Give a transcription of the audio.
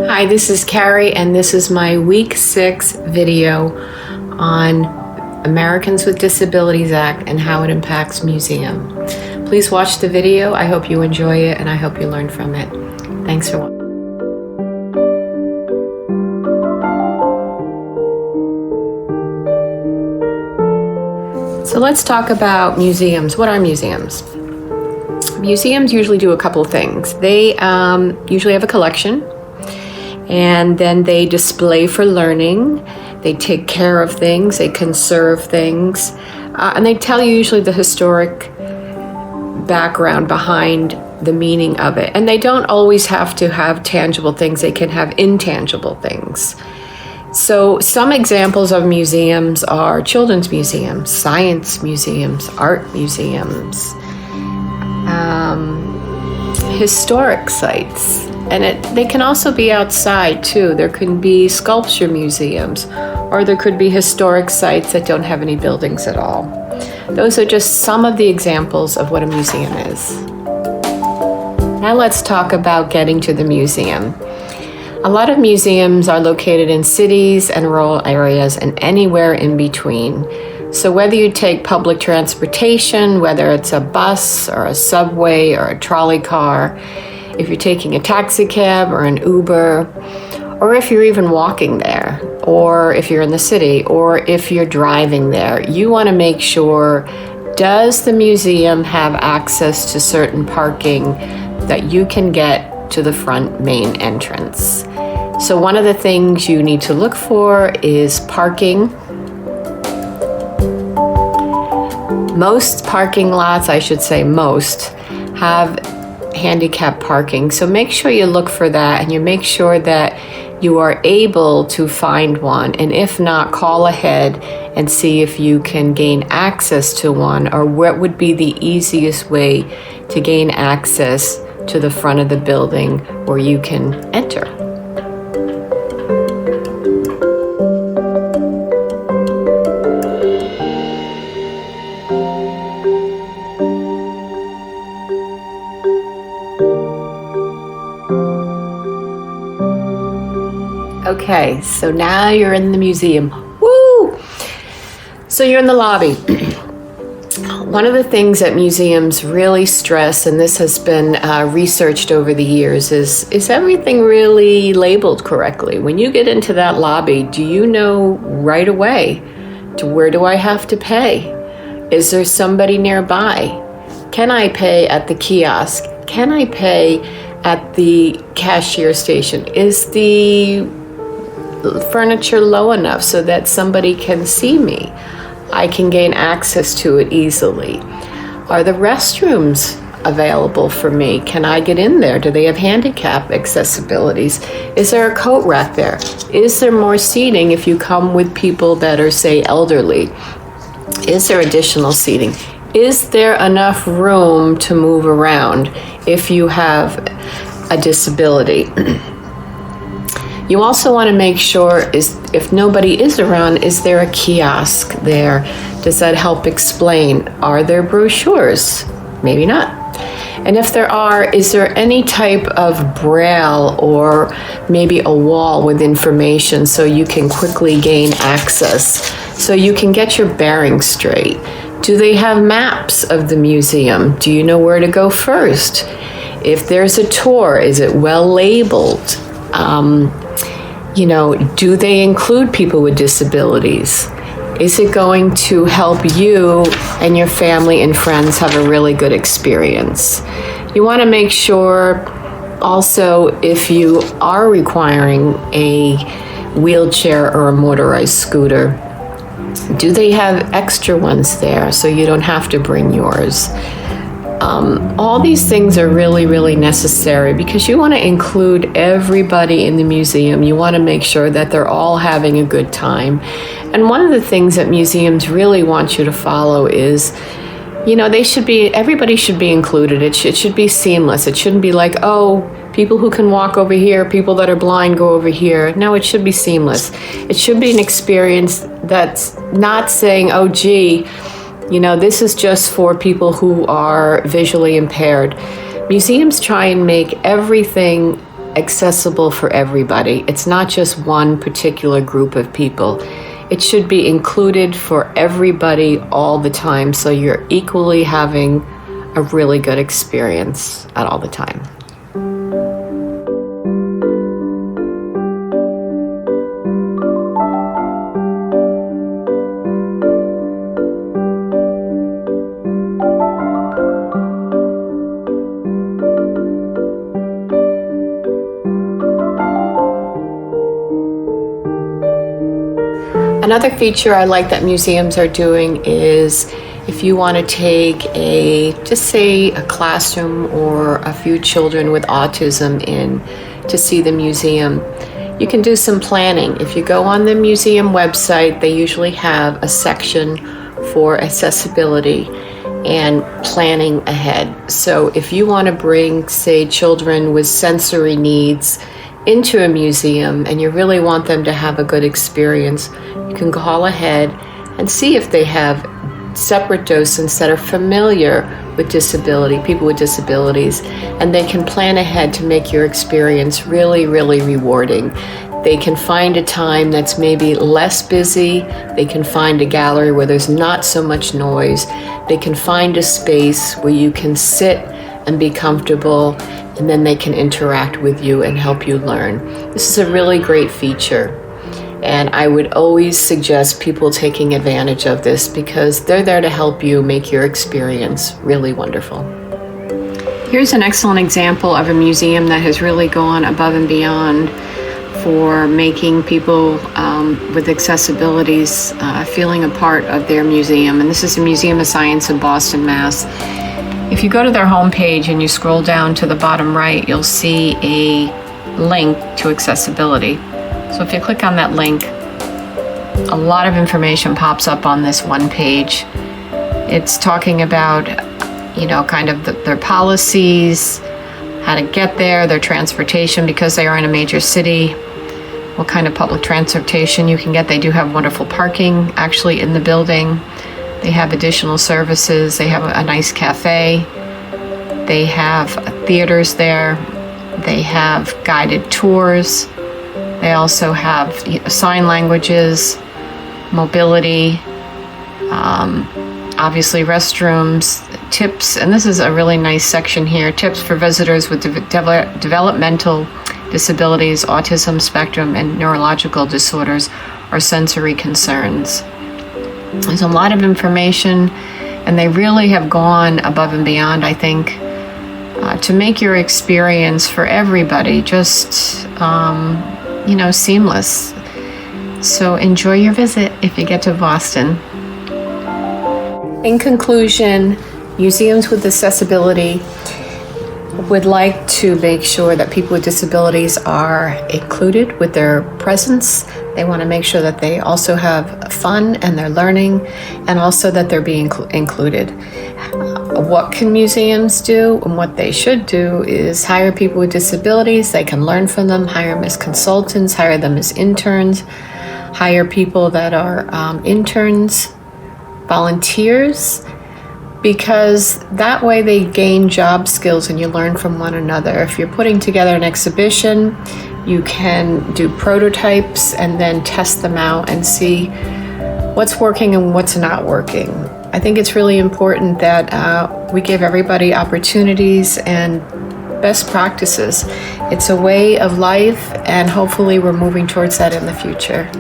Hi, this is Carrie, and this is my week 6 video on Americans with Disabilities Act and how it impacts museum. Please watch the video. I hope you enjoy it, and I hope you learn from it. Thanks for watching. So let's talk about museums. What are museums? Museums usually do a couple of things. They usually have a collection, and then they display for learning. They take care of things, they conserve things, and they tell you usually the historic background behind the meaning of it. And they don't always have to have tangible things, they can have intangible things. So some examples of museums are children's museums, science museums, art museums, historic sites. And they can also be outside too. There can be sculpture museums, or there could be historic sites that don't have any buildings at all. Those are just some of the examples of what a museum is. Now let's talk about getting to the museum. A lot of museums are located in cities and rural areas and anywhere in between. So whether you take public transportation, whether it's a bus or a subway or a trolley car, if you're taking a taxi cab or an Uber, or if you're even walking there, or if you're in the city, or if you're driving there, you want to make sure, does the museum have access to certain parking that you can get to the front main entrance? So one of the things you need to look for is parking. Most parking lots, I should say most, have handicap parking. So make sure you look for that, and you make sure that you are able to find one. And if not, call ahead and see if you can gain access to one, or what would be the easiest way to gain access to the front of the building where you can enter. Okay, so now you're in the museum. Woo! So you're in the lobby. One of the things that museums really stress, and this has been researched over the years, is everything really labeled correctly? When you get into that lobby, do you know right away, where do I have to pay? Is there somebody nearby? Can I pay at the kiosk? Can I pay at the cashier station? Is the furniture low enough so that somebody can see me? I can gain access to it easily. Are the restrooms available for me? Can I get in there? Do they have handicap accessibilities? Is there a coat rack there? Is there more seating if you come with people that are, say, elderly? Is there additional seating? Is there enough room to move around if you have a disability? You also want to make sure, if nobody is around, is there a kiosk there? Does that help explain? Are there brochures? Maybe not. And if there are, is there any type of braille or maybe a wall with information so you can quickly gain access, so you can get your bearings straight? Do they have maps of the museum? Do you know where to go first? If there's a tour, is it well labeled? Do they include people with disabilities? Is it going to help you and your family and friends have a really good experience? You want to make sure also, if you are requiring a wheelchair or a motorized scooter, do they have extra ones there so you don't have to bring yours? All these things are really, really necessary because you want to include everybody in the museum. You want to make sure that they're all having a good time. And one of the things that museums really want you to follow is, everybody should be included. It should be seamless. It shouldn't be like, oh, people who can walk over here, people that are blind go over here. No, it should be seamless. It should be an experience that's not saying, oh, gee, this is just for people who are visually impaired. Museums try and make everything accessible for everybody. It's not just one particular group of people. It should be included for everybody all the time, so you're equally having a really good experience at all the time. Another feature I like that museums are doing is if you want to take just say a classroom or a few children with autism in to see the museum, you can do some planning. If you go on the museum website, they usually have a section for accessibility and planning ahead. So if you want to bring, say, children with sensory needs into a museum and you really want them to have a good experience, you can call ahead and see if they have separate docents that are familiar with disability, people with disabilities, and they can plan ahead to make your experience really, really rewarding. They can find a time that's maybe less busy. They can find a gallery where there's not so much noise. They can find a space where you can sit and be comfortable, and then they can interact with you and help you learn. This is a really great feature, and I would always suggest people taking advantage of this because they're there to help you make your experience really wonderful. Here's an excellent example of a museum that has really gone above and beyond for making people with accessibilities feeling a part of their museum, and this is the Museum of Science in Boston, Mass. If you go to their homepage and you scroll down to the bottom right, you'll see a link to accessibility. So if you click on that link, a lot of information pops up on this one page. It's talking about, kind of their policies, how to get there, their transportation because they are in a major city, what kind of public transportation you can get. They do have wonderful parking actually in the building. They have additional services. They have a nice cafe. They have theaters there. They have guided tours. They also have sign languages, mobility, obviously restrooms, tips, and this is a really nice section here, tips for visitors with developmental disabilities, autism spectrum, and neurological disorders or sensory concerns. There's a lot of information, and they really have gone above and beyond, I think, to make your experience for everybody just, seamless. So enjoy your visit if you get to Boston. In conclusion, museums with accessibility would like to make sure that people with disabilities are included with their presence. They want to make sure that they also have fun and they're learning, and also that they're being included. What can museums do, and what they should do is hire people with disabilities. They can learn from them, hire them as consultants, hire them as interns, hire people that are interns, volunteers, because that way they gain job skills and you learn from one another. If you're putting together an exhibition, you can do prototypes and then test them out and see what's working and what's not working. I think it's really important that we give everybody opportunities and best practices. It's a way of life, and hopefully we're moving towards that in the future.